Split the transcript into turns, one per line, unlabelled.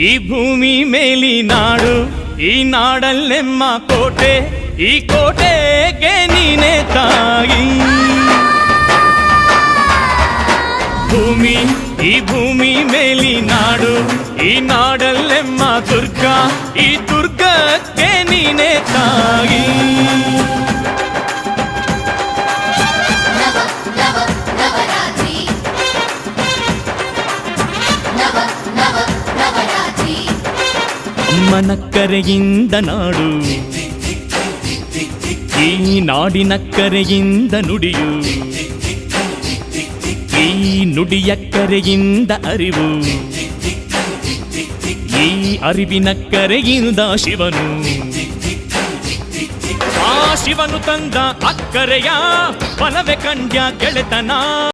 ಈ ಭೂಮಿ ಮೇಲಿ ನಾಡು, ಈ ನಾಡಲ್ಲೆಮ್ಮ ಕೋಟೆ, ಈ ಕೋಟೆಗೆ ನೀನೆ ತಾಯಿ. ಭೂಮಿ ಈ ಭೂಮಿ ಮೇಲಿ ನಾಡು, ಈ ನಾಡಲ್ಲೆಮ್ಮ ದುರ್ಗ, ಈ ದುರ್ಗಕ್ಕೆ ನೀನೆ ತಾಯಿ. ಅಮ್ಮನ ಕರೆಯಿಂದ ನಾಡು, ಈ ನಾಡಿನ ಕರೆಯಿಂದ ನುಡಿಯು, ಈ ನುಡಿಯ ಕರೆಯಿಂದ ಅರಿವು, ಈ ಅರಿವಿನ ಕರೆಯಿಂದ ಶಿವನು. ಆ ಶಿವನು ತಂದ ಅಕ್ಕರೆಯ ಬಲವೇ ಕಂಡ್ಯ ಗೆಳೆತನ.